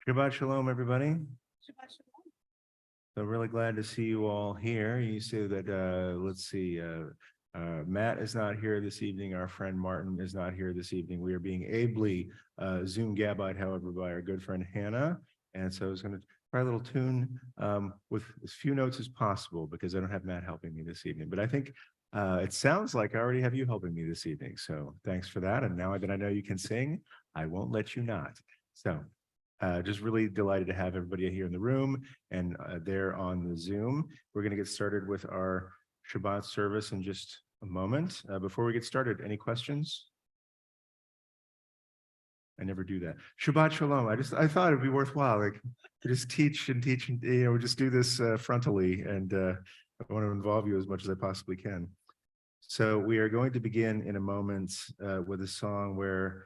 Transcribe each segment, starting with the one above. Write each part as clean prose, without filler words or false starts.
Shabbat Shalom, everybody. So really glad to see you all here. You see that, let's see, Matt is not here this evening. Our friend Martin is not here this evening. We are being ably Zoom gabbed, however, by our good friend Hannah. And so I was going to try a little tune with as few notes as possible because I don't have Matt helping me this evening. But I think it sounds like I already have you helping me this evening. So thanks for that. And now that I know you can sing, I won't let you not. So just really delighted to have everybody here in the room and there on the Zoom. We're going to get started with our Shabbat service in just a moment. Before we get started, any questions? I never do that. Shabbat Shalom. I thought it'd be worthwhile, like just teach and just do this frontally, and I want to involve you as much as I possibly can. So we are going to begin in a moment with a song where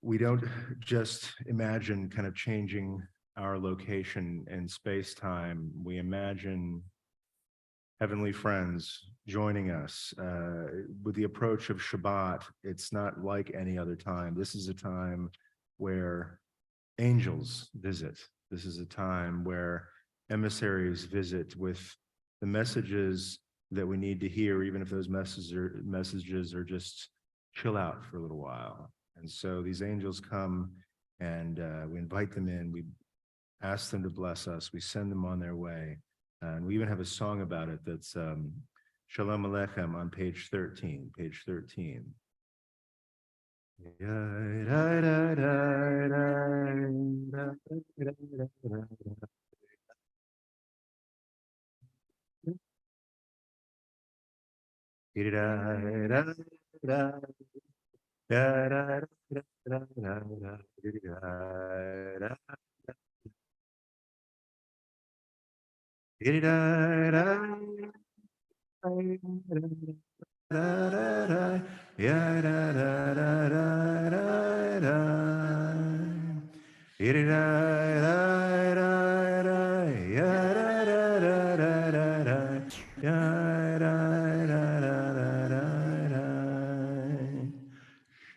we don't just imagine kind of changing our location in space-time. We imagine heavenly friends joining us. With the approach of Shabbat, it's not like any other time. This is a time where angels visit. This is a time where emissaries visit with the messages that we need to hear, even if those messages are just chill out for a little while. And so these angels come and we invite them in, we ask them to bless us, we send them on their way. And we even have a song about it that's Shalom Aleichem on page 13, page 13.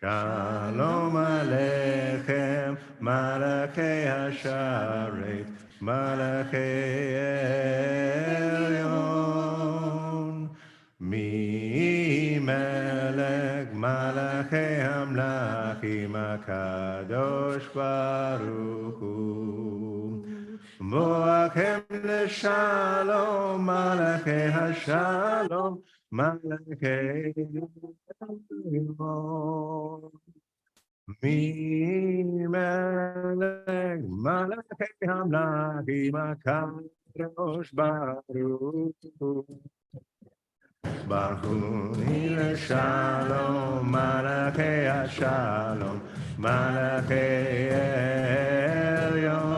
Shalom Aleichem, Malachei Hasharet, Malachei Elyon, Mi Melech Malachei Hamlachim HaKadosh Baruch Hu, Moachem Leshalom, Malachei Hashalom, Malachei Elyon. Mi melech malachei hamlachim HaKadosh Baruch Hu, Barchuni leshalom, malachei hashalom, malachei elyon.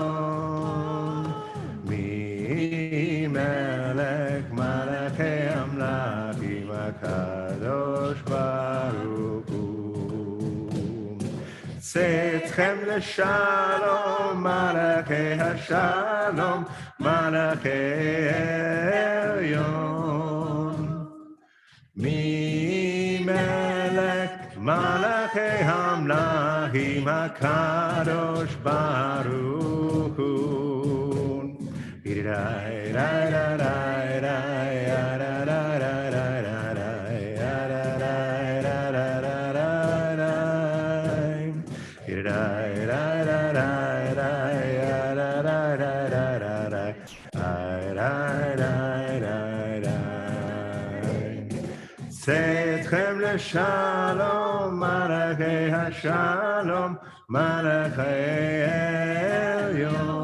Mi melech malachei hamlachim HaKadosh Baruch Hu. Tzedchem leshalom, malachei hashalom, malachei elyon. Mi melech malachei hamlachim HaKadosh Baruch Hu. Tzedchem leshalom, malachei hashalom, malachei elyon.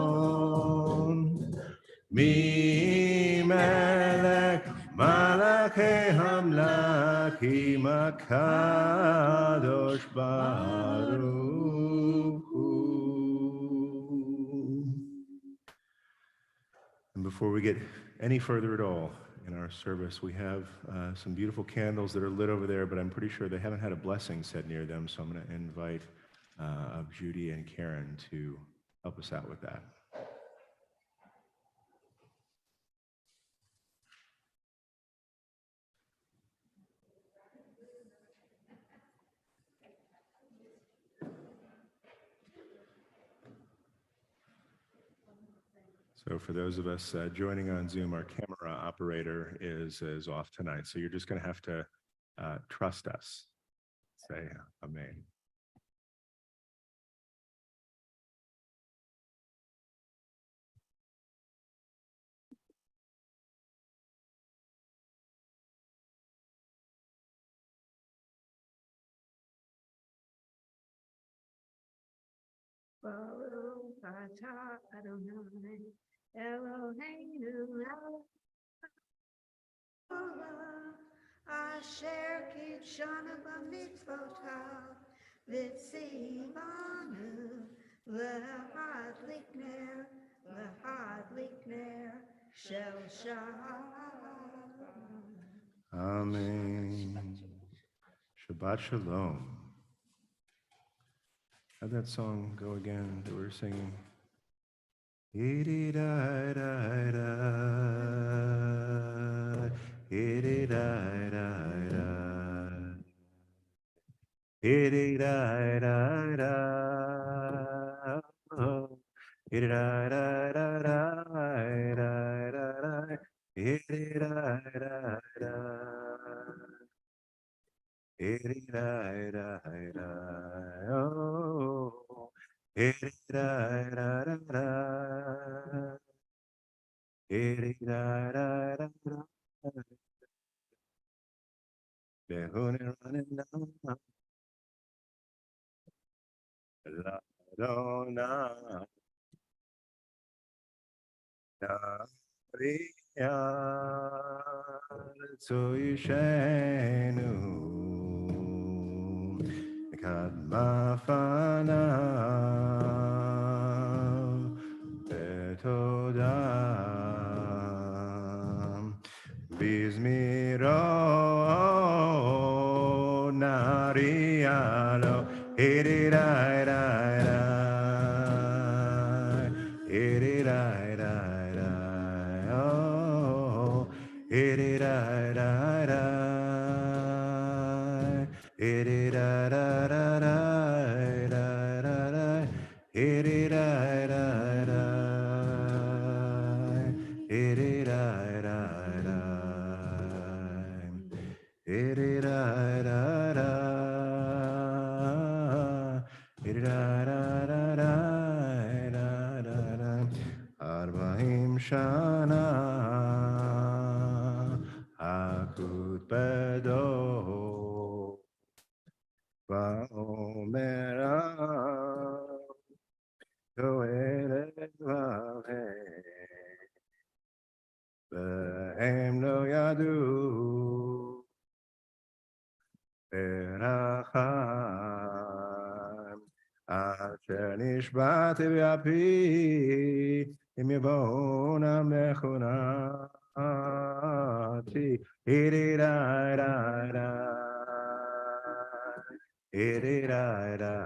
Mi melech malachei hamlachim HaKadosh Baruch before we get any further at all in our service, we have some beautiful candles that are lit over there, but I'm pretty sure they haven't had a blessing said near them, so I'm going to invite Judy and Karen to help us out with that. So for those of us joining on Zoom, our camera operator is off tonight. So you're just going to have to trust us. Say amen. Asher kitshana b'mitzvotav v'tzivanu l'hadlik ner shel shalom. Amen. Shabbat shalom. How'd that song go again that we were singing? Arba'im shana hakut bedo va'omer Go'elet v'hem v'hem lo yadu beracham asher nishbati v'api im yavonam lechonati iri-ra-ra-ra iri-ra-ra-ra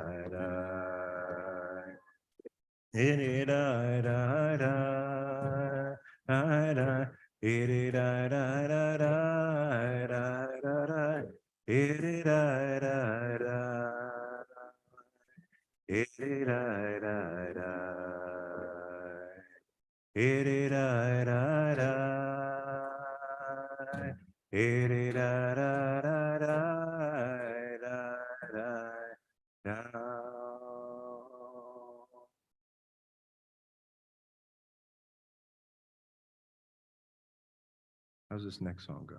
How's this next song go?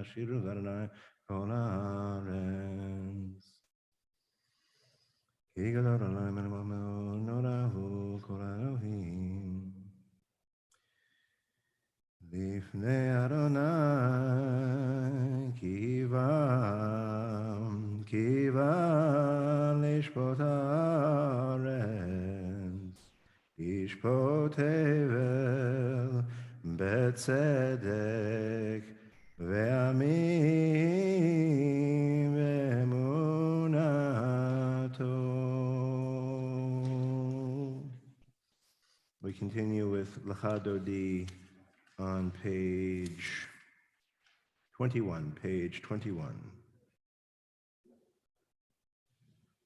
shiru Adonai kol haaretz. Ki gadol Adonai melech hameod, norahu kol Elohim. Lifnei Adonai kiva lishpot haaretz, yishpot hevel betzedek ve'amim ve'emunato. We continue with Lecha Dodi on page 21, page 21.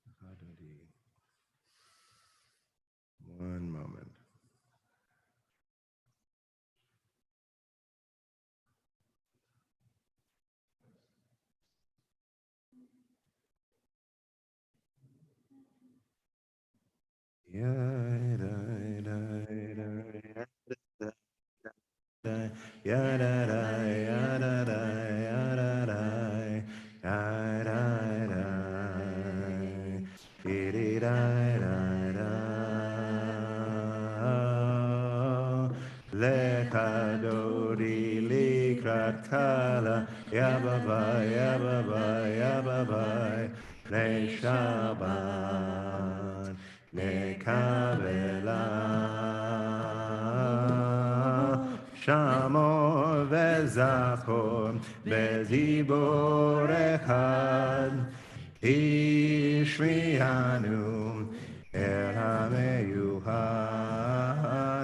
Lecha Dodi. One moment. Lecha Dodi likrat kala, yababai, yababai, yababai, Pnei Shabbat, nekabela, Shamor vezachor, bezibor echad, Ishmianu, El HaMeyuchad,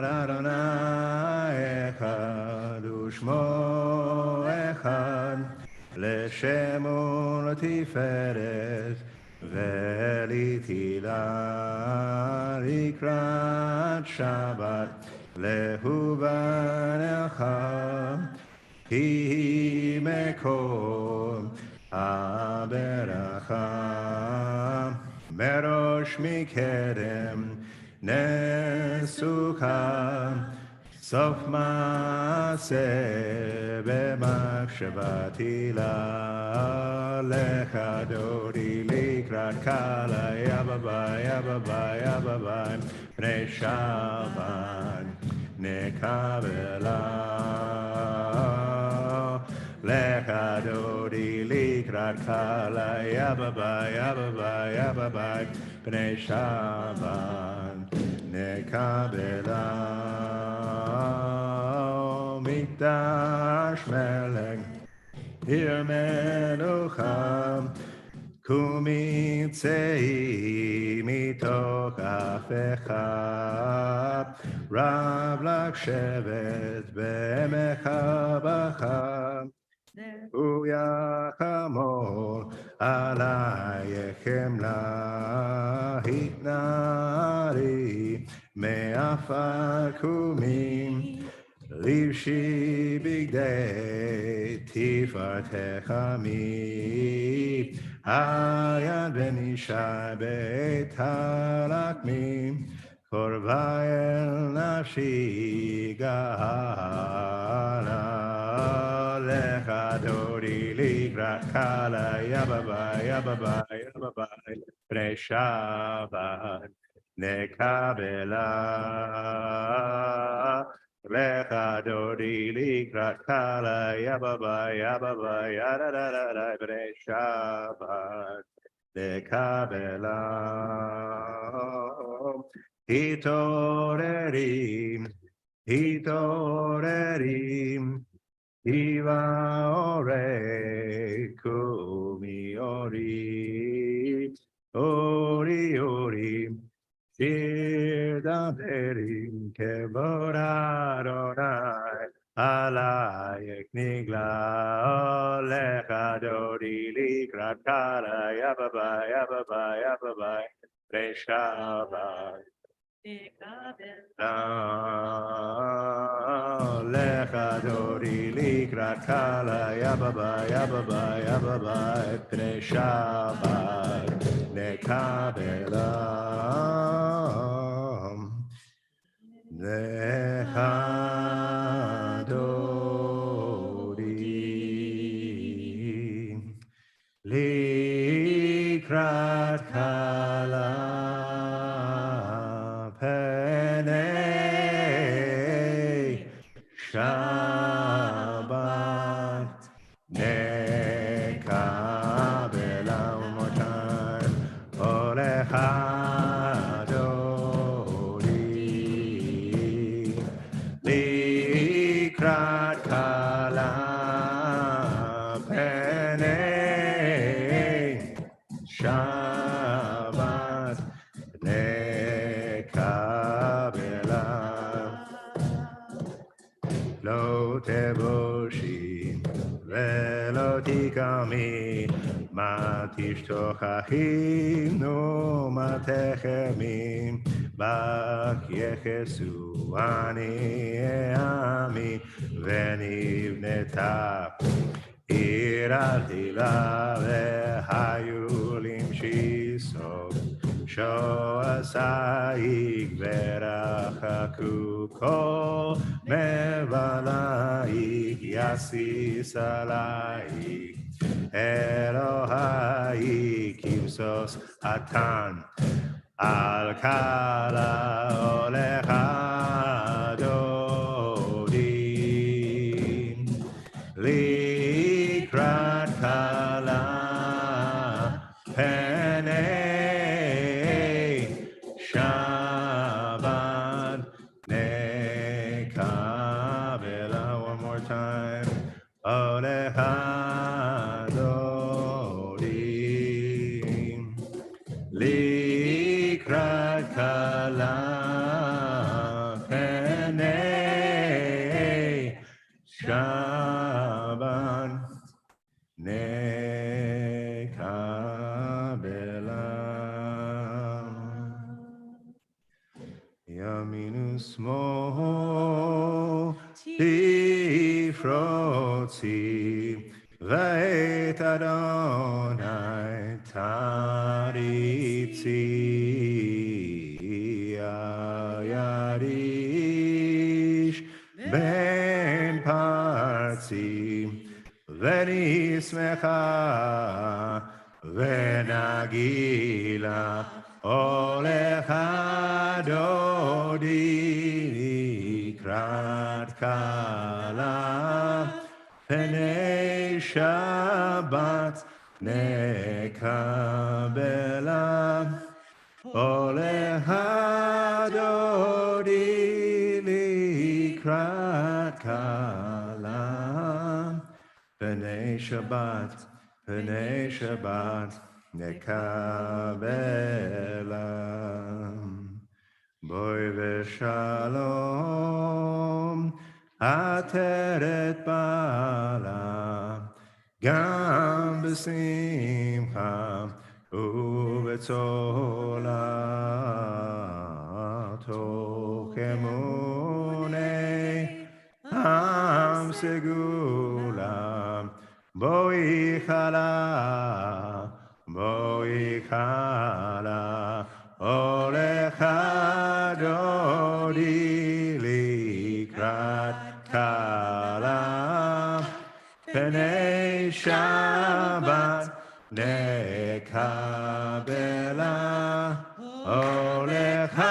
Adonai echad, Ushmo echad, L'Shemo L'Tiferet, Ve'Litila Likrat Shabbat, Lehuvan Elcha, Ki Mekor HaBeracha, Merosh Mikedem, Nesuka, Sof Maaseh b'machshavati la, Lecha Dodi likrat kala, yababai, yababai, yababai, Pnei Shabbat nekabela. Lecha Dodi likrat kala, yababai, yababai, yababai, Pnei Shabbat nekabela. Mikdash Melech, Ir Menucha, Kumi tzei mitoch afecha, Rav lak shevet be'emecha bacha, Uyachamol alayechem la hitnari me'afar kumim, Livshi bigdei tifartecha mi, Ayad ben Ishai beit halakmi, Korvai el nafshi gala, Lecha Dodi likrat kala, yababai, yababai, yababai, Pnei Shabbat nekabela. Lecha Dodi likrat kala, yababai, yababai, yadadadadai, Pnei Shabbat nekabela. Hitorerim, hitorerim, Iva ore kumi ori, ori ori, shir daberim kevod Adonai, alayek nigla, Lecha Dodi likrat kala, yababai, yababai, yababai, Pnei Shabbat. Lecha Dodi likrat kala, yababai, yababai, yababai, Pnei Shabbat nekabela. Lecha Dodi likrat kala penei Shabbat nekabela lo teboshi velo tikami matishtochachim no matechemim bak yechesu ani ami venivneta עיר עתילה והיו למשסו שועשייך ורחקו כל מבלייך יסיס עלייך אלוהייך כבשוס עתן על קלה הולך הדודים לקראת קלה פני שבת נקבלה. One more time. הולך הדודים לקראת קלה פני שבת נקבלה. ימין ושמאל תפרוצי ואת אדוני תריצי היד איש בין פרצי ונשמחה ונגילה הולך הדודי לקראת קלה פני שבת נקבלה. הולך הדודי לקראת קלה פני שבת נקבלה. בואי ושלום עטרת בעלה גם בשמחה ובצולה תוך אמוני עם סגולה. בואי חלה הולך הדודי לקראת קלה פני שבת נקבלה. הולך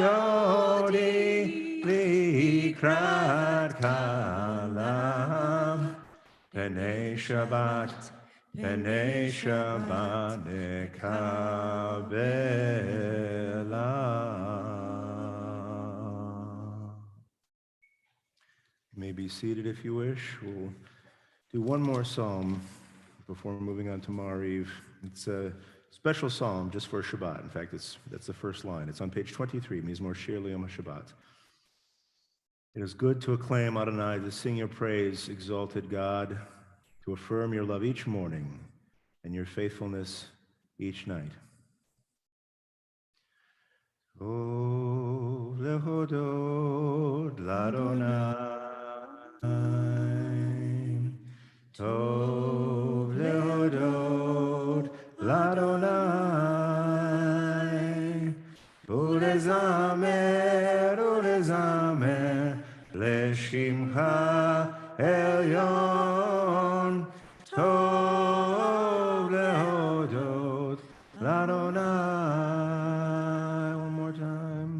הדודי לקראת קלה פני שבת נקבלה. You may be seated if you wish. We'll do one more psalm before moving on to Ma'ariv. It's a special psalm just for Shabbat. In fact, that's the first line. It's on page 23, Mizmor Shir L'Yom HaShabbat. It is good to acclaim Adonai, to sing your praise, exalted God, to affirm your love each morning and your faithfulness each night. Oh, lehodod l'Adonai, tov lehodod l'Adonai, ulezamer l'shimcha elyon, tov lehodod l'Adonai. One more time.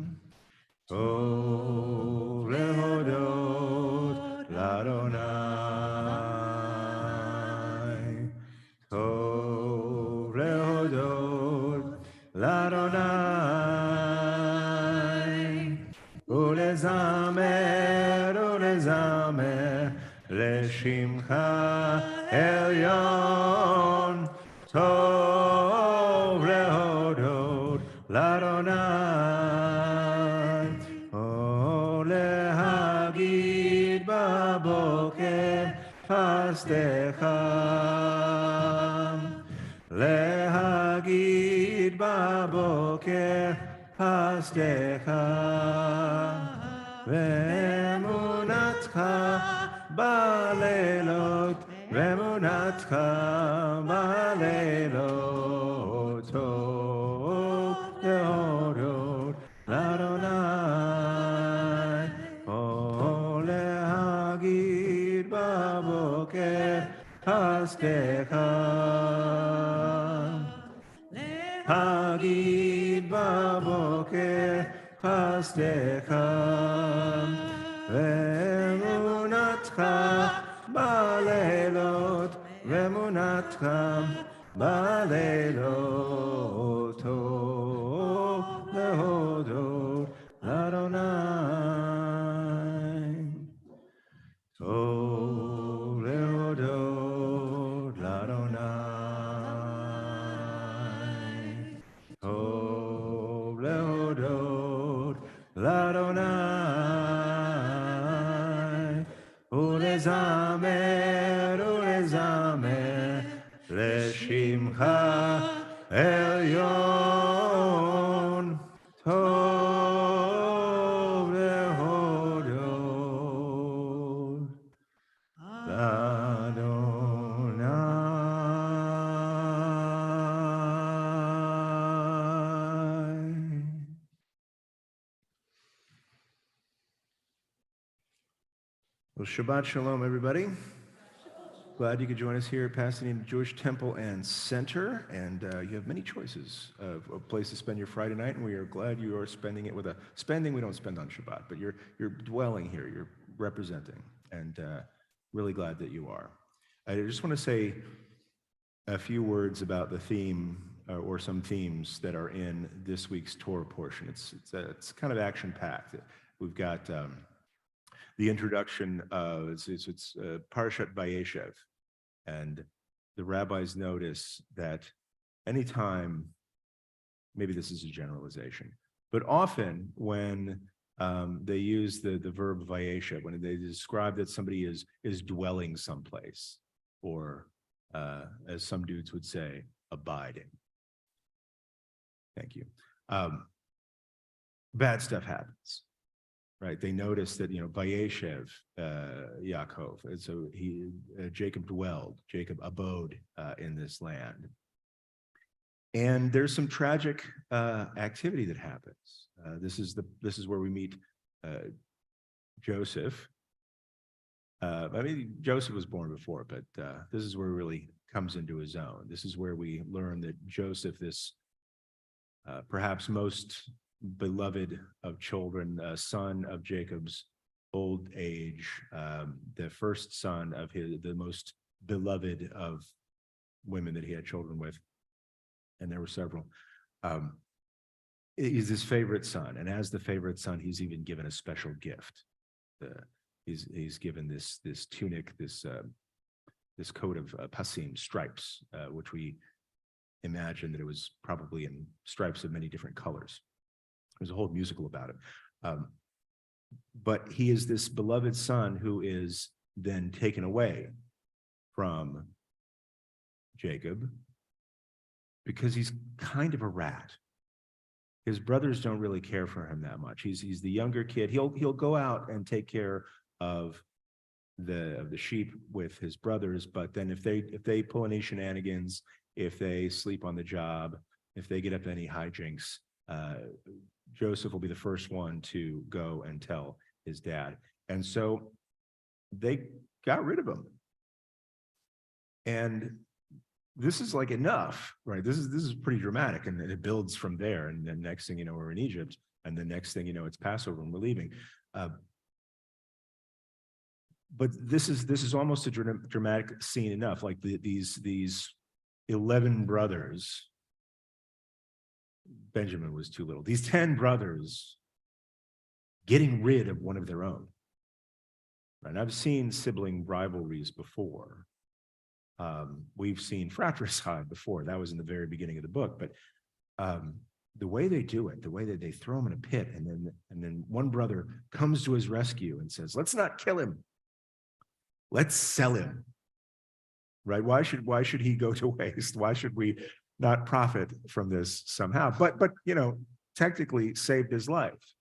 Tov lehodod l'Adonai, tov lehodod l'Adonai, ulezamer לשמחה עליון, טוב להודות לאדוני, או להגיד בבוקר חסדך, להגיד בבוקר חסדך, ואמונתך בלילות, ואמונתך בלילות, טוב להודות לאדוני, או להגיד בבוקר חסדך, להגיד בבוקר חסדך, ואמונתך בלילות, ואמונתך בלילות, טוב להודות לאדוני, טוב להודות לאדוני, טוב להודות לאדוני, ולזמר ולזמר לשמך עליון, טוב להודות לאדוני. Well, Shabbat Shalom, everybody. Glad you could join us here at Pasadena Jewish Temple and Center. And you have many choices of a place to spend your Friday night, and we are glad you are spending it with a spending we don't spend on Shabbat, but you're dwelling here, you're representing, and really glad that you are. I just want to say a few words about the theme or some themes that are in this week's Torah portion. It's kind of action-packed. We've got the introduction of it's Parashat Vayeshev, and the rabbis notice that anytime, maybe this is a generalization, but often when they use the verb Vayeshev, when they describe that somebody is dwelling someplace, or as some dudes would say, abiding. Thank you. Bad stuff happens. Right, they notice that Vayeshev, Yaakov, and so Jacob dwelled, Jacob abode in this land, and there's some tragic activity that happens. This is where we meet Joseph. Joseph was born before, but this is where he really comes into his own. This is where we learn that Joseph, this perhaps most beloved of children, son of Jacob's old age, the first son of the most beloved of women that he had children with, and there were several. He's his favorite son, and as the favorite son, he's even given a special gift. He's given this tunic, this coat of pasim, stripes, which we imagine that it was probably in stripes of many different colors. There's a whole musical about it. But he is this beloved son who is then taken away from Jacob because he's kind of a rat. His brothers don't really care for him that much. He's the younger kid. He'll go out and take care of the sheep with his brothers, but then if they pull any shenanigans, if they sleep on the job, if they get up to any hijinks, Joseph will be the first one to go and tell his dad. And so they got rid of him. And this is like enough, right? This is pretty dramatic, and it builds from there. And then next thing you know, we're in Egypt, and the next thing you know, it's Passover and we're leaving. But this is almost a dramatic scene enough. Like these 11 brothers. Benjamin was too little. These 10 brothers getting rid of one of their own. And I've seen sibling rivalries before. We've seen fratricide before. That was in the very beginning of the book. But the way they do it, the way that they throw him in a pit, and then one brother comes to his rescue and says, "Let's not kill him. Let's sell him." Right? Why should he go to waste? Why should we not profit from this somehow? But technically saved his life.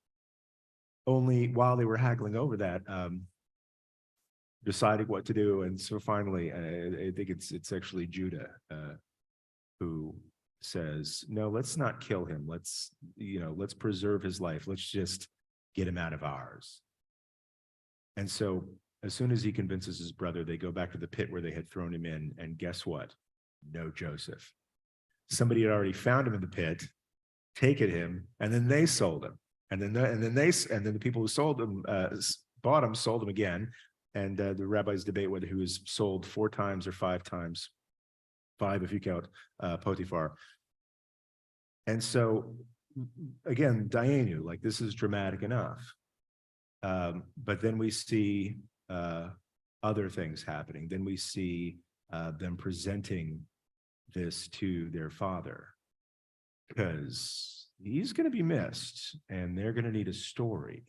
Only while they were haggling over that, deciding what to do, and so finally, I think it's actually Judah who says, "No, let's not kill him. Let's preserve his life. Let's just get him out of ours." And so as soon as he convinces his brother, they go back to the pit where they had thrown him in, and guess what? No Joseph. Somebody had already found him in the pit, taken him, and then they sold him. And then the people who sold him, bought him, sold him again. And the rabbis debate whether he was sold 4 times or 5 times. 5 if you count Potiphar. And so, again, Dayenu, like, this is dramatic enough. But then we see other things happening. Then we see them presenting this to their father, because he's going to be missed and they're going to need a story.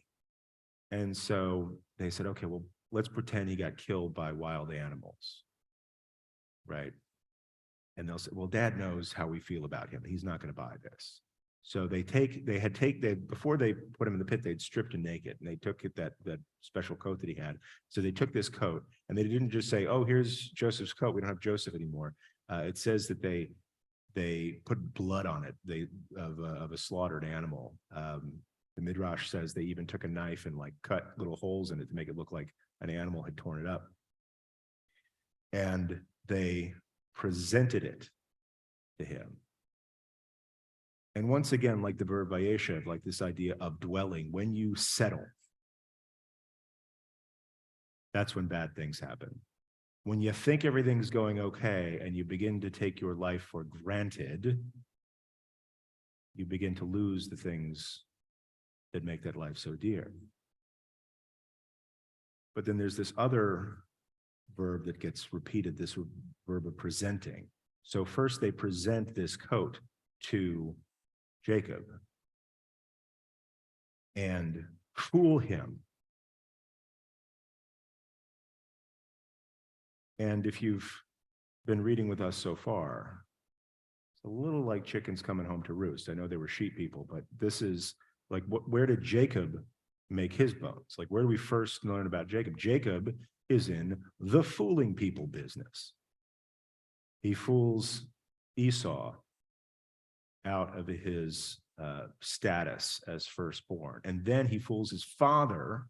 And so they said, okay, well, let's pretend he got killed by wild animals, right? And they'll say, well, Dad knows how we feel about him. He's not going to buy this. So before they put him in the pit, they'd stripped him naked, and they took that special coat that he had. So they took this coat, and they didn't just say, "Oh, here's Joseph's coat. We don't have Joseph anymore." It says that they put blood on it, of a slaughtered animal. The Midrash says they even took a knife and like cut little holes in it to make it look like an animal had torn it up. And they presented it to him. And once again, like the verb vayeshev, like this idea of dwelling, when you settle, that's when bad things happen. When you think everything's going okay and you begin to take your life for granted, you begin to lose the things that make that life so dear. But then there's this other verb that gets repeated, this verb of presenting. So first they present this coat to Jacob and fool him. And if you've been reading with us so far, it's a little like chickens coming home to roost. I know they were sheep people, but this is like, where did Jacob make his bones? Like, where do we first learn about Jacob? Jacob is in the fooling people business. He fools Esau out of his status as firstborn. And then he fools his father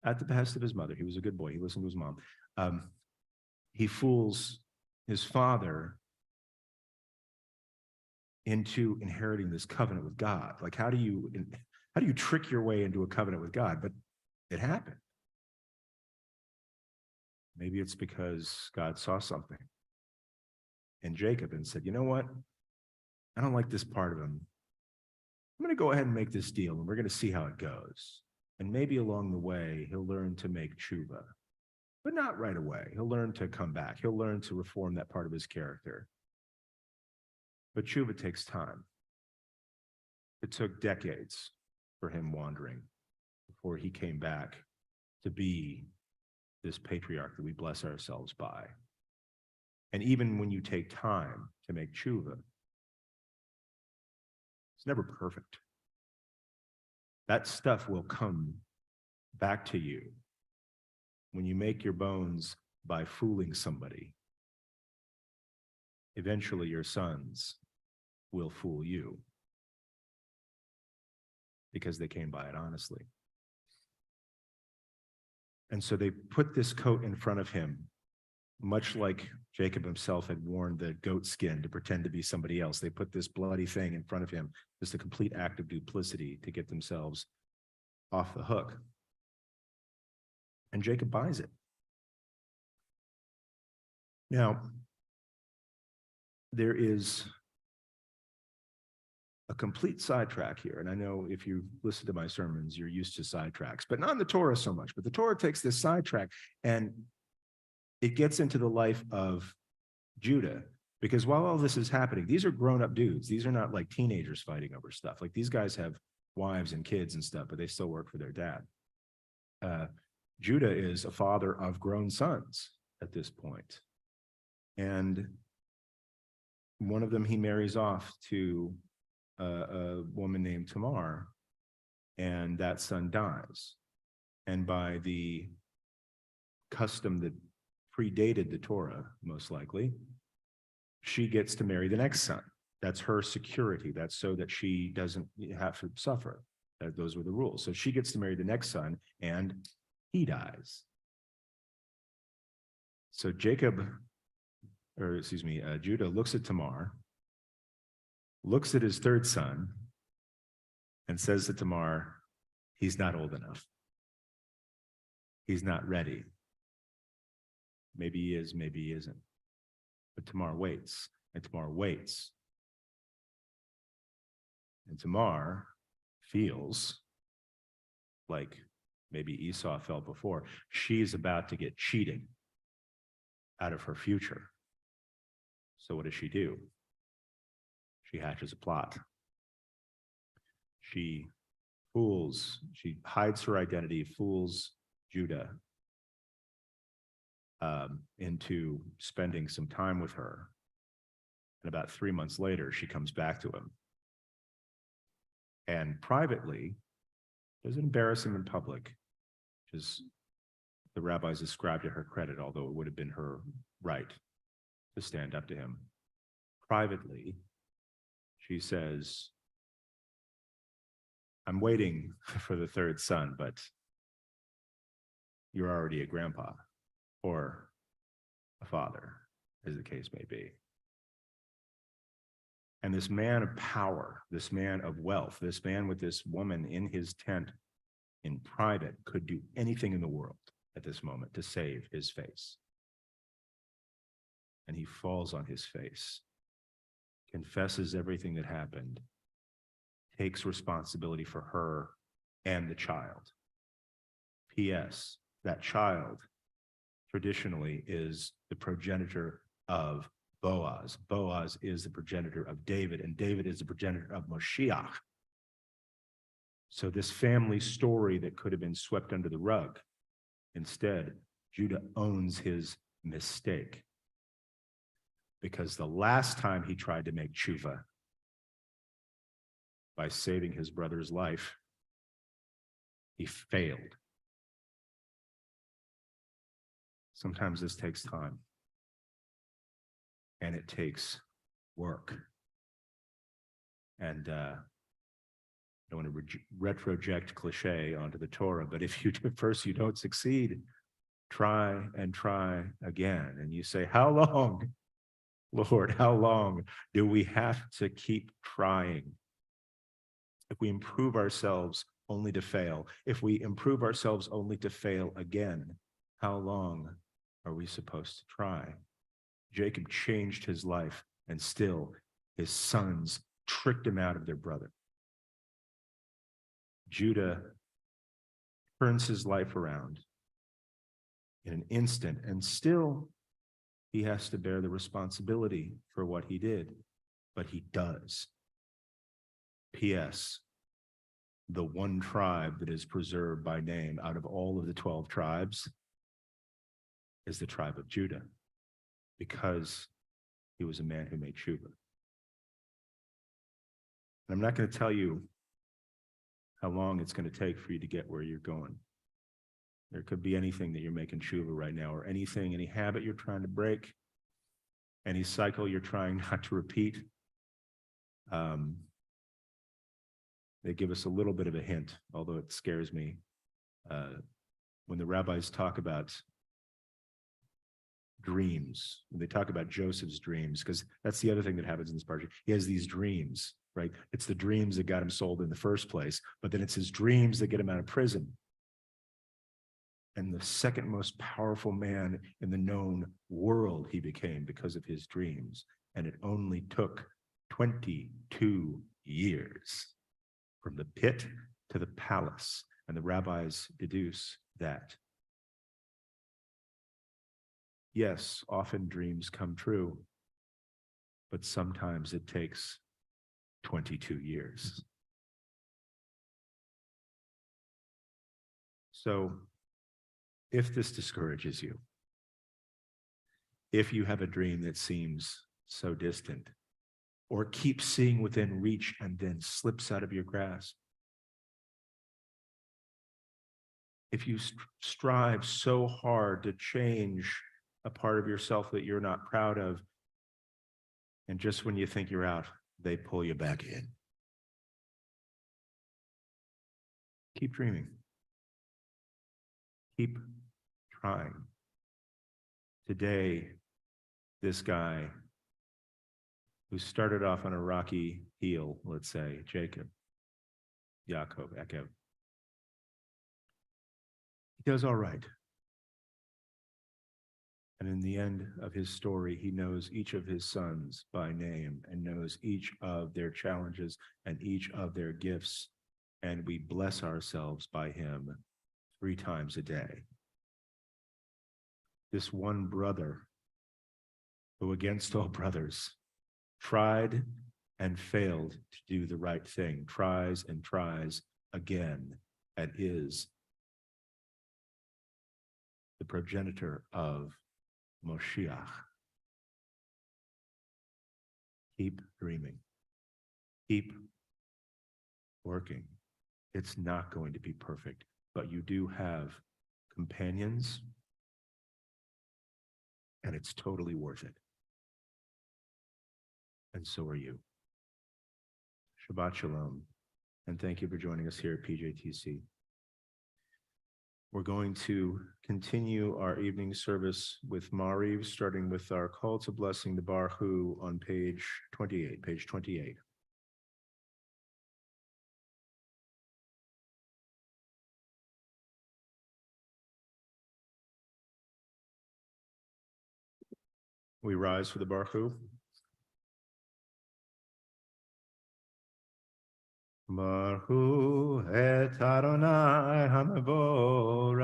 at the behest of his mother. He was a good boy. He listened to his mom. He fools his father into inheriting this covenant with God. Like, how do you trick your way into a covenant with God? But it happened. Maybe it's because God saw something in Jacob and said, you know what? I don't like this part of him. I'm going to go ahead and make this deal, and we're going to see how it goes. And maybe along the way, he'll learn to make tshuva, but not right away. He'll learn to come back. He'll learn to reform that part of his character. But tshuva takes time. It took decades for him wandering before he came back to be this patriarch that we bless ourselves by. And even when you take time to make tshuva, it's never perfect. That stuff will come back to you when you make your bones by fooling somebody. Eventually, your sons will fool you because they came by it honestly. And so they put this coat in front of him, much like Jacob himself had worn the goat skin to pretend to be somebody else. They put this bloody thing in front of him, just a complete act of duplicity to get themselves off the hook. And Jacob buys it. Now, there is a complete sidetrack here. And I know if you listen to my sermons, you're used to sidetracks, but not in the Torah so much. But the Torah takes this sidetrack and it gets into the life of Judah. Because while all this is happening, these are grown-up dudes. These are not like teenagers fighting over stuff. Like these guys have wives and kids and stuff, but they still work for their dad. Judah is a father of grown sons at this point. And one of them he marries off to a woman named Tamar, and that son dies. And by the custom that predated the Torah, most likely, she gets to marry the next son. That's her security. That's so that she doesn't have to suffer. Those were the rules. So she gets to marry the next son, and he dies. So Judah looks at Tamar, looks at his third son, and says to Tamar, he's not old enough. He's not ready. Maybe he is, maybe he isn't. But Tamar waits, and Tamar waits. And Tamar feels like maybe Esau felt before. She's about to get cheated out of her future. So what does she do? She hatches a plot. She hides her identity, fools Judah into spending some time with her. And about 3 months later, she comes back to him. And privately, doesn't embarrass him in public, which is the rabbis ascribe to her credit, although it would have been her right to stand up to him. Privately, she says, I'm waiting for the third son, but you're already a grandpa or a father, as the case may be. And this man of power, this man of wealth, this man with this woman in his tent in private could do anything in the world at this moment to save his face. And he falls on his face, confesses everything that happened, takes responsibility for her and the child. P.S. That child traditionally is the progenitor of Boaz. Boaz is the progenitor of David, and David is the progenitor of Moshiach. So this family story that could have been swept under the rug, instead, Judah owns his mistake. Because the last time he tried to make tshuva by saving his brother's life, he failed. Sometimes this takes time. And it takes work. And I don't want to retroject cliche onto the Torah, but if you first you don't succeed, try and try again. And you say, how long, Lord, how long do we have to keep trying? If we improve ourselves only to fail, if we improve ourselves only to fail again, how long are we supposed to try? Jacob changed his life, and still his sons tricked him out of their brother. Judah turns his life around in an instant, and still he has to bear the responsibility for what he did, but he does. P.S. The one tribe that is preserved by name out of all of the 12 tribes is the tribe of Judah, because he was a man who made tshuva. And I'm not going to tell you how long it's going to take for you to get where you're going. There could be anything that you're making tshuva right now, or anything, any habit you're trying to break, any cycle you're trying not to repeat. They give us a little bit of a hint, although it scares me. When the rabbis talk about dreams, when they talk about Joseph's dreams, because that's the other thing that happens in this part. He has these dreams, right? It's the dreams that got him sold in the first place, but then it's his dreams that get him out of prison. And the second most powerful man in the known world he became because of his dreams. And it only took 22 years from the pit to the palace. And the rabbis deduce that, yes, often dreams come true, but sometimes it takes 22 years. So if this discourages you, if you have a dream that seems so distant, or keeps seeing within reach and then slips out of your grasp, if you strive so hard to change a part of yourself that you're not proud of, and just when you think you're out, they pull you back in. Keep dreaming. Keep trying. Today, this guy who started off on a rocky heel, let's say, Jacob, Echo, he does all right. And in the end of his story, he knows each of his sons by name and knows each of their challenges and each of their gifts. And we bless ourselves by him 3 times a day. This one brother who, against all brothers, tried and failed to do the right thing, tries and tries again, and is the progenitor of Moshiach. Keep dreaming. Keep working. It's not going to be perfect, but you do have companions, and it's totally worth it. And so are you. Shabbat Shalom, and thank you for joining us here at PJTC. We're going to continue our evening service with Mariv, starting with our call to blessing the Baruch on page 28. We rise for the Baruch. Baruch et Adonai HaMevorach.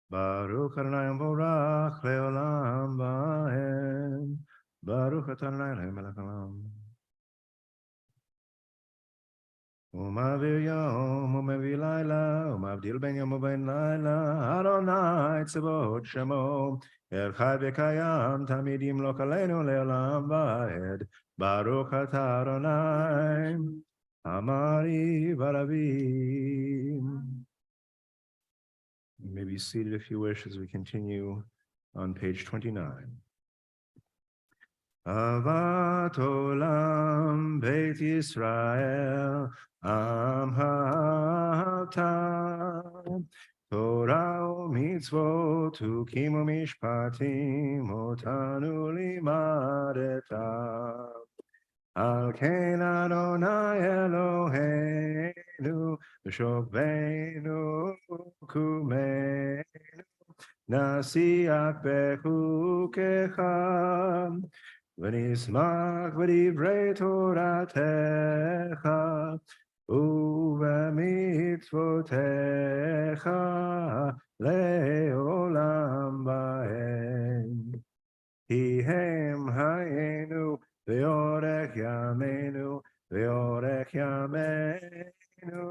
Baruch Adonai HaMevorach Leolam Vaed. Baruch et Adonai Melech Haolam. Umavir Yom Umavir Laila Umavdil Ben Yom u'Ben Laila Adonai Tzavot Shemo El Chai V'Kayam Tamid Yimlok Aleinu Leolam Vaed. Baruch atah Adonai Amari Varavim. You may be seated if you wish as we continue on page 29. Avat Olam Beit Yisrael Am Ha'atam Torah u'mitzvot u'kim u'mishpatim otanu limadetam Al ken Adonai Eloheinu v'shokveinu kumeinu nasiach bechukecha ונשמח בדברי תורתך ובמצוותיך לעולם ועד. כי הם היינו לאורך ימינו לאורך ימינו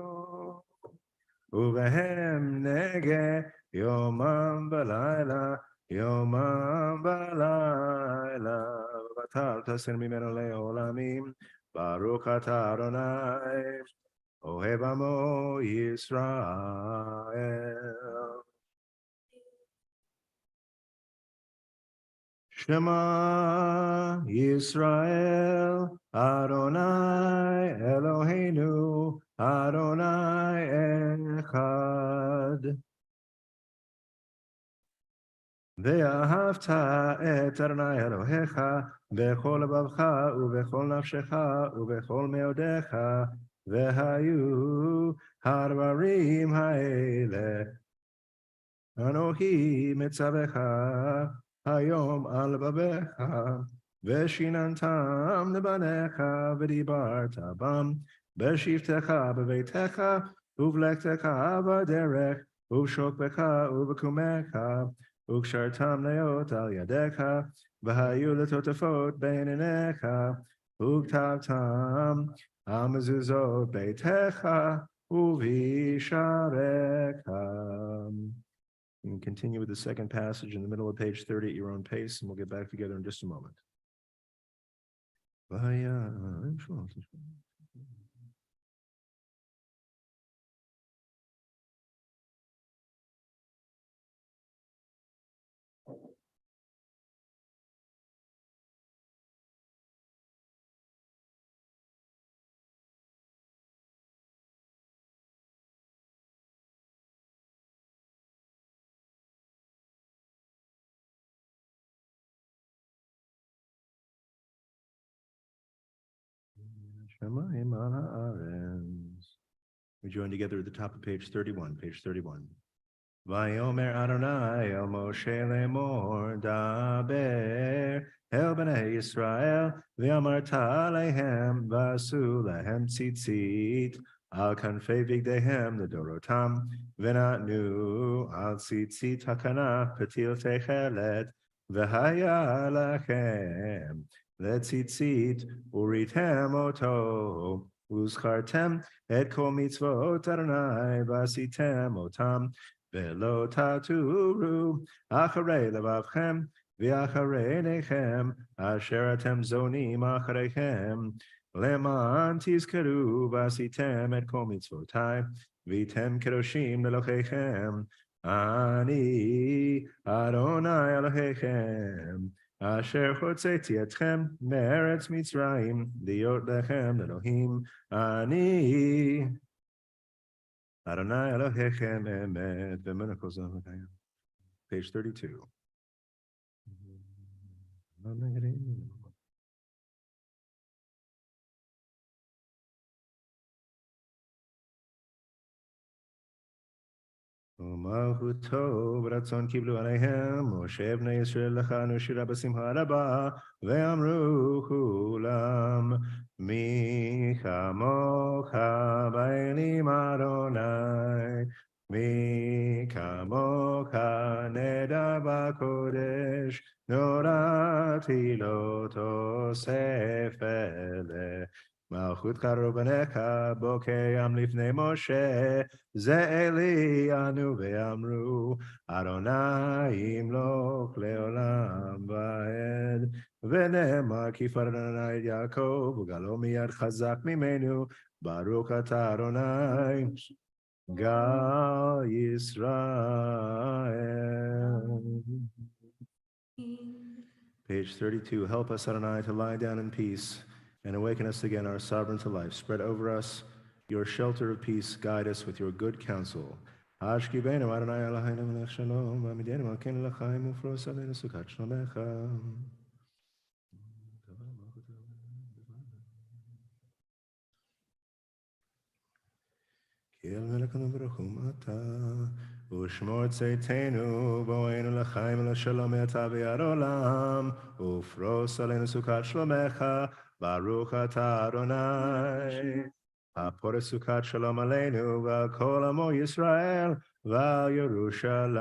ובהם נגה יומם ולילה יומם ולילה ואתה תסר ממנו לעולמים. ברוך אתה אדוני אוהב עמו ישראל. Shema Yisrael Adonai Eloheinu Adonai Echad. ואהבת את אדוני אלוהיך בכל לבבך ובכל נפשך ובכל מאודיך, והיו הדברים האלה אנוכי מצווך היום על בביך, ושיננתם לבניך, ודיברת בם, בשבתך בביתך, ובלכתך בדרך, ובשוכבך ובקומך, וקשרתם להיות על ידיך, והיו לטוטפות בין עיניך, וכתבתם על מזוזות ביתך, ובשעריך. And continue with the second passage in the middle of page 30 at your own pace, and we'll get back together in just a moment. We join together at the top of page 31, page 31. Vayomer Adonai el Moshe lemor daber el bnei Yisrael v'amarta alehem v'asu lehem tzitzit al kanfei vigdehem l'dorotam v'natnu al tzitzit hakanah patil techelet v'haya lachem letzitzit uritem oto uzchartem et kol mitzvot Adonai v'asitem otam Velo taturu acharei levavchem v'acharei nechem asher atem zonim achareichem leman tizkaru v'asitem et kol mitzvotai v'item kedoshim lelocheichem ani Adonai Eloheichem asher chotzeti etchem me'eretz Mitzrayim liot lechem Elohim ani Adonai Elohechem emet v'menachos Elohechem. Page 32. ומלכותו ברצון קיבלו עליהם, משה בני ישראל לחנו שירה בשמחה רבה, ואמרו כולם, מי כמוך באלים אדוני, מי כמוך נדע בקודש, נורתי לא תוסף אלה. מלכות קרו בניך בוקעם לפני משה, זה אלי אנו ואמרו, אדוני ימלוך לעולם ועד, ונאמר כי פרד אדוני את יעקב, וגלו מיד חזק ממנו, ברוך אתה אדוני, גל ישראל. Page 32, help us, Adonai, to lie down in peace, and awaken us again, our sovereign to life. Spread over us your shelter of peace. Guide us with your good counsel. Ashkivenu Adonai Eloheinu melech shalom, v'amidenu malkeinu l'chaim, ufros aleinu sukat shlomecha. כי אל מלכנו ברחום אתה, ושמור צאתנו, בואנו לחיים ולשלום אתה ויד עולם, ופרוס עלינו סוכת שלומך, ברוך אתה אדוני. הפורס סוכת שלום עלינו ועל כל עמו ישראל ועל ירושלים.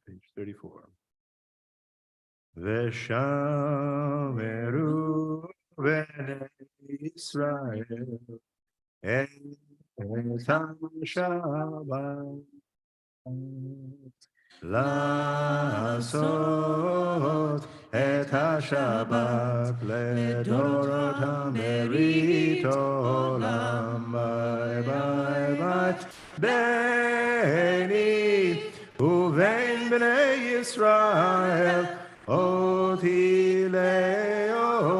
Page 34. ושמרו בני ישראל את השבת לעשות את השבת לדורותם ברית עולם. ביי ביי ביי ביני ובין בני ישראל אותי לעולם,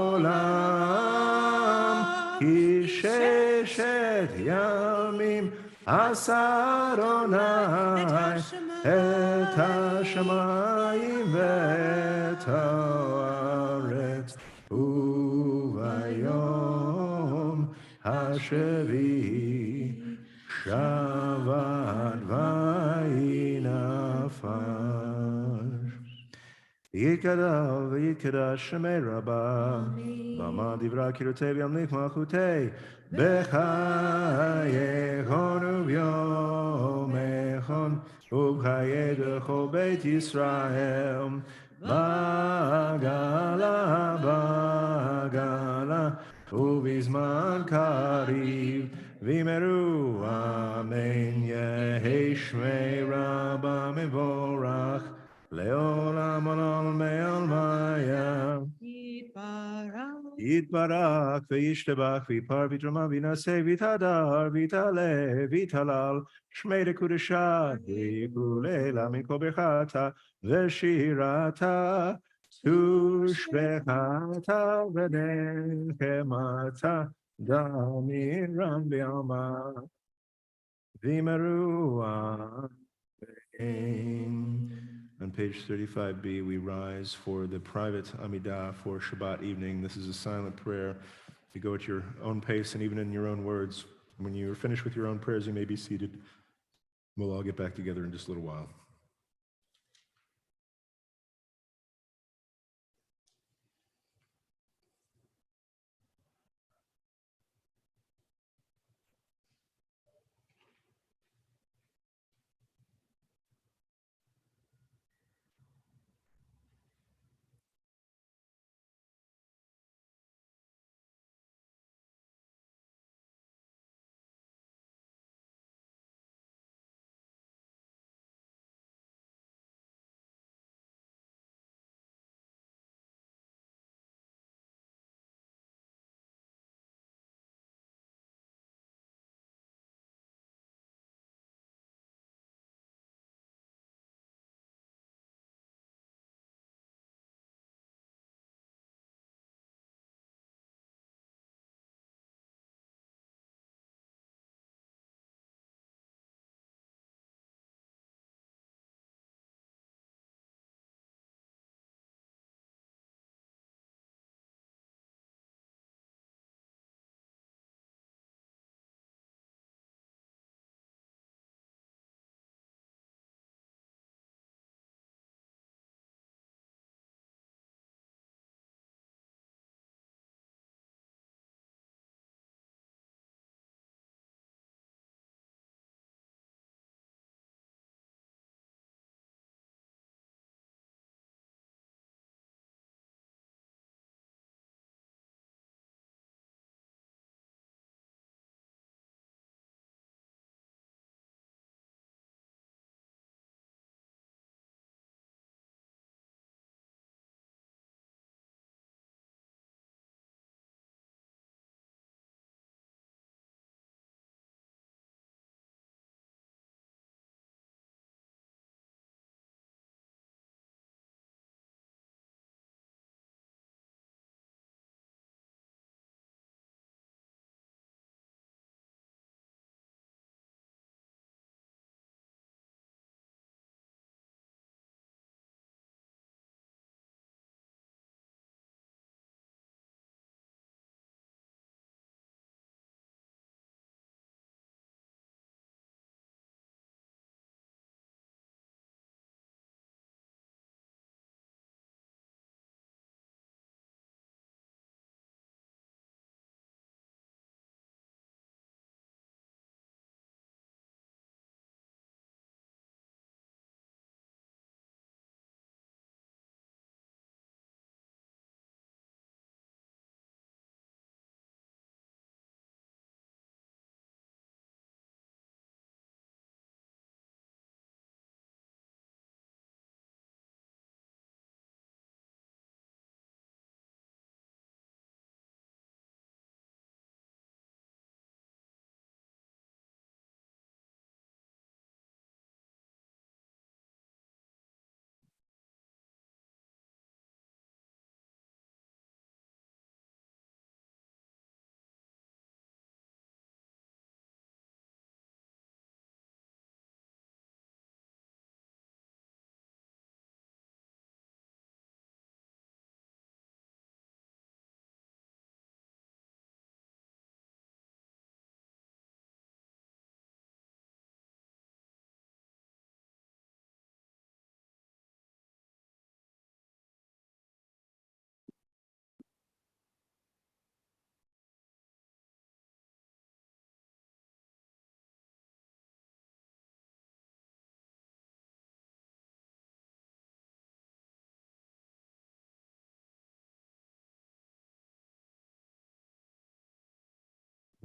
כי ששת ימים עשה אדוני את השמיים ואת הארץ, וביום השביעי שבת ויהי נפש. Yikadal v'yikadash shemei rabba. Bama divra kirotei v'yamlik malchutei. B'chaye honu v'yomechon. Ubchaye dechol beit Yisrael. Bagala, bagala. Uvizman kariv. Vimeru amen yehi shmei rabba mevorach. Leolam olam me'almaya. Yitbarak ve'yishtebach v'yipar v'yitramah v'yinaseh v'yitadar v'yitale v'yitalal shmei lekudeshat v'yikulela mikol bechata v'shirata tushbechata v'nechemata damiram v'yama v'yimeru on page 35b, we rise for the private Amidah for Shabbat evening. This is a silent prayer. If you go at your own pace and even in your own words, when you're finished with your own prayers, you may be seated. We'll all get back together in just a little while.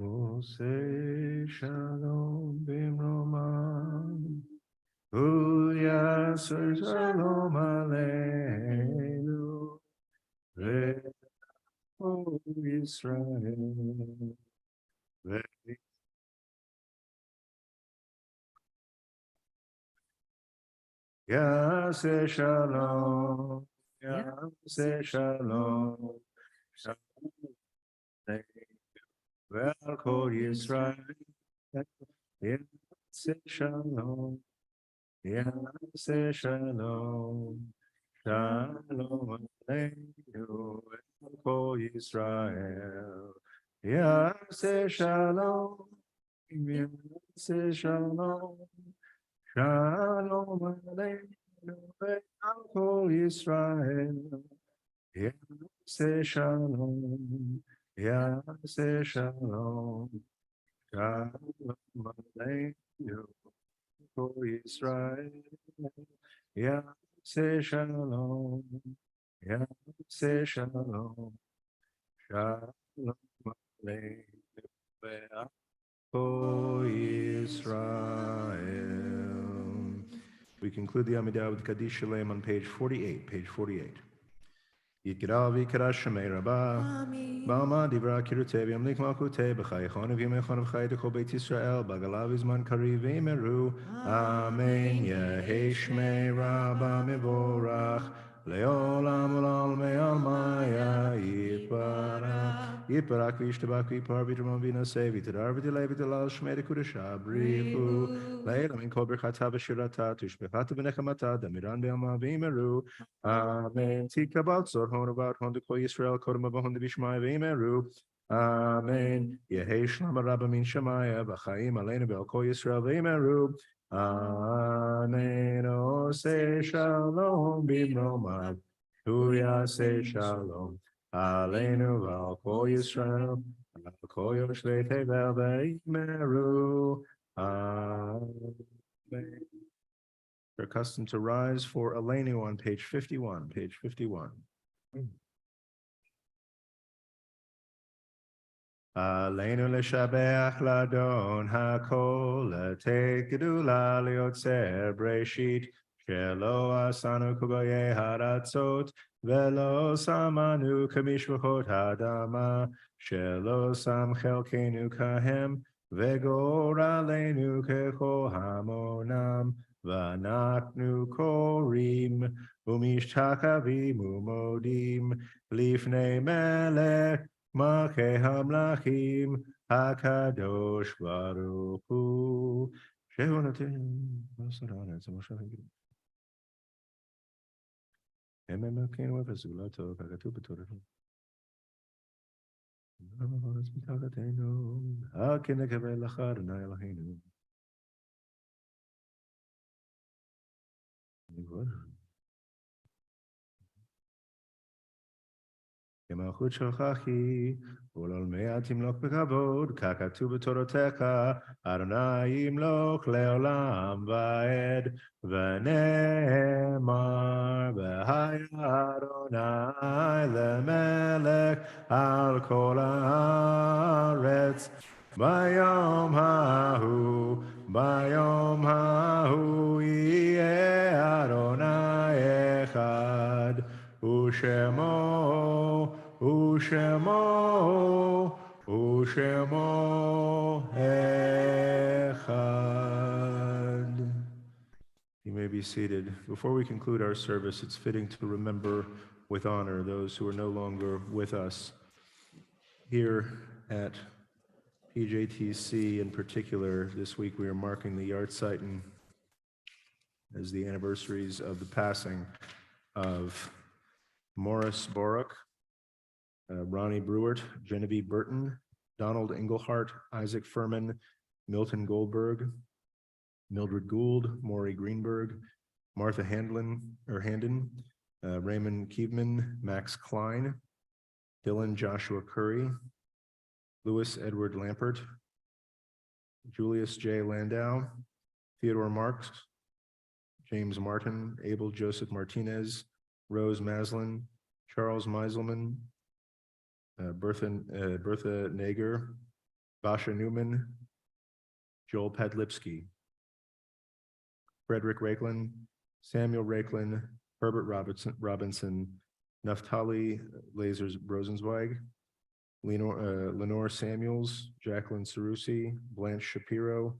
Ose shalom bimroman. Uyasur shalom aleinu. Ve'o Yisrael. Yase shalom. Yase shalom. Shalom. Ve'al kol Yisrael. Yase shalom. Yase shalom. Shalom aleinu kol Yisrael. Yase shalom. Yase shalom. Shalom aleinu kol Yisrael. Yase shalom. Yase shalom. Shalom aleinu kol Yisrael. Yase shalom. Yase shalom. Shalom aleinu ve'achol Yisrael. We conclude the Amidah with Kaddish Shalem on page 48. Page 48. Yikra v'yikra shemei rabba. Ba'alma divra kirutei v'yamlik malkutei b'chayechon v'yamechon v'chayet kol Beit Yisrael b'galav v'zman kariv v'yimeru. Amen. Yehi shmei rabba mivorach le'olam olam me'almaya yitbarach. Yitbarach v'yishtabach v'yipar v'yitramon v'yinaseh v'yitadar v'yidilei v'yidilal shmei dekudesha brichu. Le'elam in kol birchata v'shirata tushbechata v'nechamata damiran be'alma v'yimeru. Amen. Tikabot zor hon about hon de kol Yisrael kodem abo hon de bishmai veimeru. Amen. Yehi shlama rabba min shemaya v'chaim aleinu be'al kol Yisrael veimeru. Amen. Ose shalom bimromav. Hu yaseh shalom. Aleinu v'al kol Yisrael. Al kol yoshvei tevel veimeru. Amen. We're accustomed to rise for Elenu on page 51, page 51. Aleinu leshabeach ladon hakol letei gedula liotzer breshit shelo asanu kugoye haratzot velo samanu kamishvachot hadama shelo sam chelkenu kahem vegor aleinu kecho hamonam v'anachnu korim umishtakavim umodim lifnei melech Malkei Hamlachim Hakadosh Baruch Hu Shehu Noten V'Sarana Tzemoshav Hagim Emem Elkeinu V'Zulato Kagatu B'Torah V'Oz B'Tagatenu Hakin Nekaveh L'Cha Adonai Eloheinu כמלכות שלך היא, ולעולמי תמלוך בכבוד, ככתוב בתורתך, אדוני ימלוך לעולם ועד, ונאמר, והיה אדוני למלך על כל הארץ. ביום ההוא יהיה אדוני אחד, ושמו echad. You may be seated. Before we conclude our service, it's fitting to remember with honor those who are no longer with us. Here at PJTC in particular, this week we are marking the Yahrzeit as the anniversaries of the passing of Morris Boruck, Ronnie Brewert, Genevieve Burton, Donald Englehart, Isaac Furman, Milton Goldberg, Mildred Gould, Maury Greenberg, Martha Handon, Raymond Kievman, Max Klein, Dylan Joshua Curry, Louis Edward Lampert, Julius J. Landau, Theodore Marks, James Martin, Abel Joseph Martinez, Rose Maslin, Charles Meiselman, Bertha Nager, Basha Newman, Joel Padlipsky, Frederick Rakelin, Samuel Rakelin, Herbert Robinson, Naftali Lasers Rosenzweig, Lenore Samuels, Jacqueline Sarusi, Blanche Shapiro,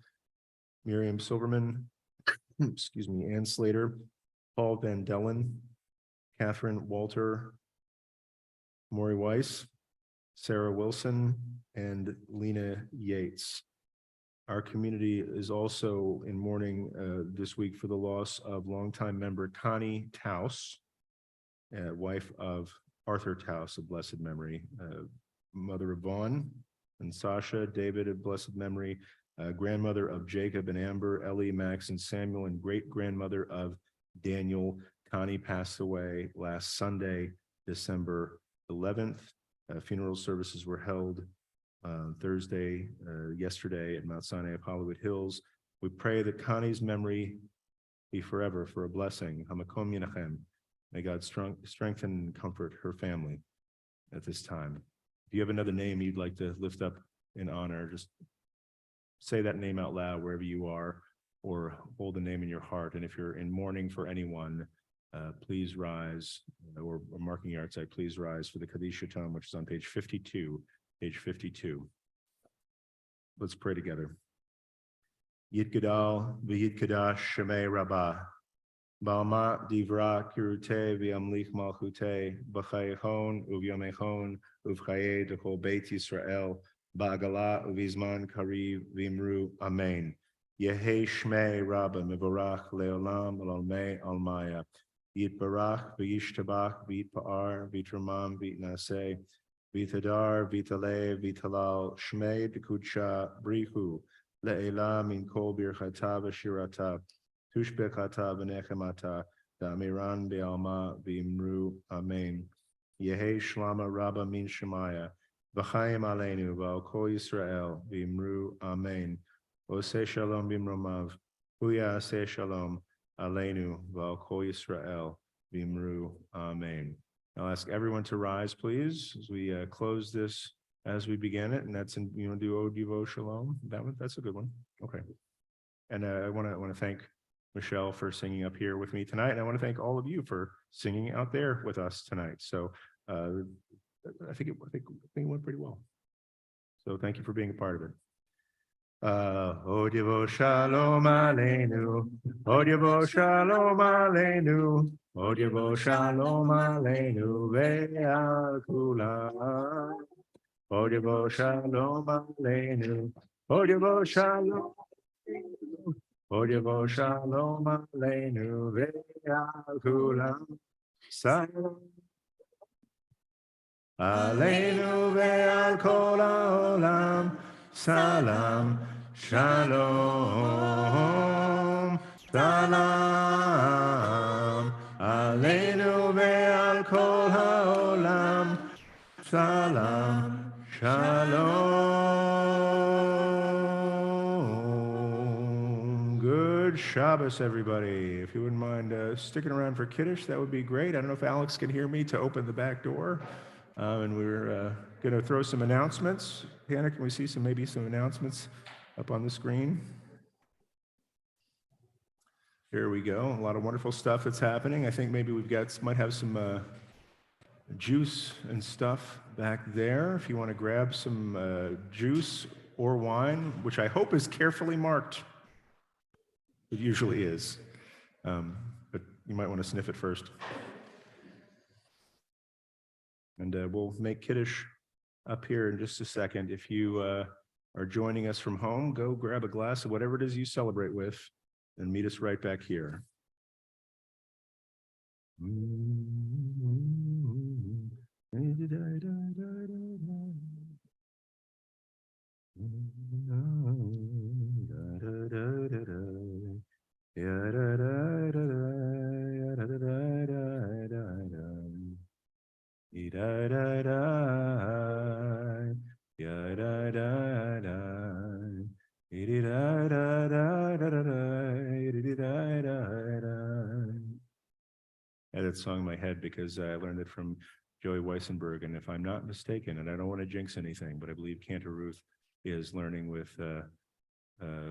Miriam Silverman, excuse me, Ann Slater, Paul Van Dellen, Catherine Walter, Maury Weiss, Sarah Wilson, and Lena Yates. Our community is also in mourning this week for the loss of longtime member Connie Taus, wife of Arthur Taus of blessed memory, mother of Vaughn and Sasha, David of blessed memory, grandmother of Jacob and Amber, Ellie, Max, and Samuel, and great-grandmother of Daniel. Connie passed away last Sunday, December 11th. Funeral services were held Thursday, yesterday at Mount Sinai of Hollywood Hills. We pray that Connie's memory be forever for a blessing. Hamakom Yinachem. May God strengthen and comfort her family at this time. If you have another name you'd like to lift up in honor, just say that name out loud wherever you are, or hold the name in your heart. And if you're in mourning for anyone, please rise, or marking your outside, please rise for the Kaddish Tome, which is on page 52. Page 52. Let's pray together. Yitgadal v'yitkadash shemei rabbah. Ba'alma divra kirute v'amlich malchute b'chayechon uvyomechon uvchaye d'chol beit Yisrael ba'agala uvizman kariv v'imru amen. Yehi shmei rabba mevorach leolam almei almaya. Yitbarach v'yishtabach v'yitpa'ar v'yitramam v'yitnaseh Vitadar, Vitale, Vitalal, Shmei, Dekucha, Brihu, Le'ela, Min Kol Birchata, Vashirata, Tushbekata, Venechemata, Damiran, Bealma, Vimru, Amen. Yehe Shlama Rabba Min Shemaya, V'chaim Aleinu, V'al Kol Yisrael, Vimru, Amen. Ose Shalom Bimromav, Huya Ase Shalom, Aleinu, V'al Kol Yisrael, Vimru, Amen. I'll ask everyone to rise, please, as we close this as we began it, and that's in, you know, do O Divo Shalom. That one, that's a good one. Okay. And I want to thank Michelle for singing up here with me tonight, and I want to thank all of you for singing out there with us tonight. So I think it went pretty well. So thank you for being a part of it. O Divo Shalom Aleinu, O Divo Shalom Aleinu, O Divo Shalom Aleinu ve'al kulam. O Divo Shalom Aleinu, O Divo Shalom Aleinu, O Divo Shalom Aleinu ve'al kulam. Salam Aleinu ve'al kol ha'olam. Salam, shalom, salam, aleinu ve'al kol ha'olam, salam, shalom. Good Shabbos, everybody. If you wouldn't mind sticking around for Kiddush, that would be great. I don't know if Alex can hear me to open the back door. And we're going to throw some announcements. Hannah, can we see maybe some announcements up on the screen? Here we go. A lot of wonderful stuff that's happening. I think maybe might have some juice and stuff back there. If you want to grab some juice or wine, which I hope is carefully marked. It usually is. But you might want to sniff it first. And we'll make Kiddush up here in just a second. If you are joining us from home, go grab a glass of whatever it is you celebrate with and meet us right back here. I had that song in my head because I learned it from Joey Weissenberg, and if I'm not mistaken, and I don't want to jinx anything, but I believe Cantor Ruth is learning with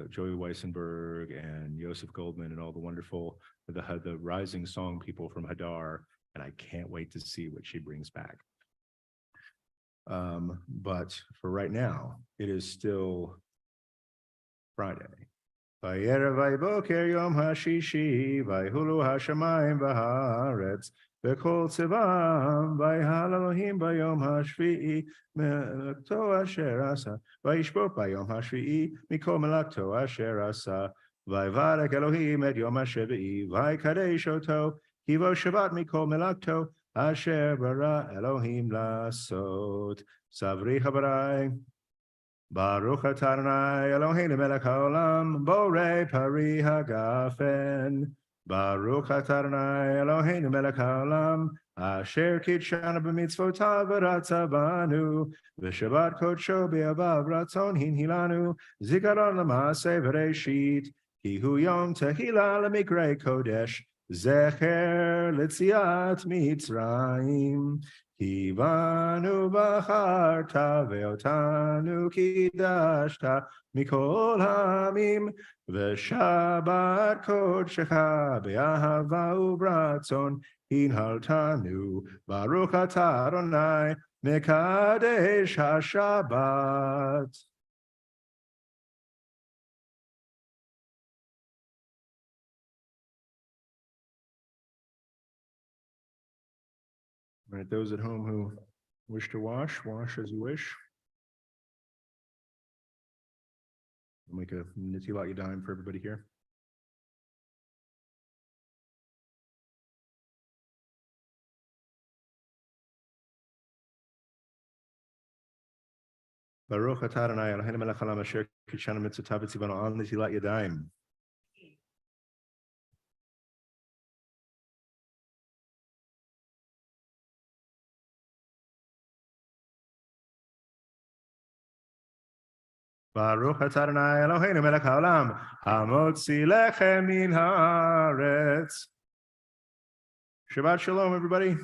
Joey Weissenberg and Joseph Goldman and all the wonderful, the rising song people from Hadar. And I can't wait to see what she brings back. But for right now, it is still Friday. Vayera vayboker yom hashishi, vayhulu hashamayim v'haaretz, v'kol tzivam, vayhal Elohim bayom hashvi'i, melakto asher asa, vayishbot bayom hashvi'i, mikol melakto asher asa, vayvarek Elohim et yom hashevi'i, vaykadesh oto, kivo shabbat mikol melakto, asher bara Elohim lasot. Savri chabarai. Baruch atah Adonai Eloheinu melech haolam, borei pari hagafen. Baruch atah Adonai Eloheinu melech haolam, asher kitshanu b'mitzvotav v'ratza banu, v'shabbat kodsho b'yavav ratzon hinhilanu, zikaron l'maaseh v'reishit, ki hu yom tehila l'mikrei kodesh, zecher l'tziat Mitzrayim. Kivanu bacharta ve'otanu kidashta mikol hamim v'shabbat kodshecha be'ahava u'bratzon hinhaltanu baruch atah Adonai mekadesh hashabbat. All right, those at home who wish to wash as you wish. I'll make a Nitilat Yadayim for everybody here. Baruch atah Adonai Eloheinu melech haolam asher kitshanu mitzvotav v'tzivanu al Nitilat Yadayim. Baruch atah Adonai Eloheinu melech haolam, hamotzi lechem min haaretz. Shabbat shalom, everybody.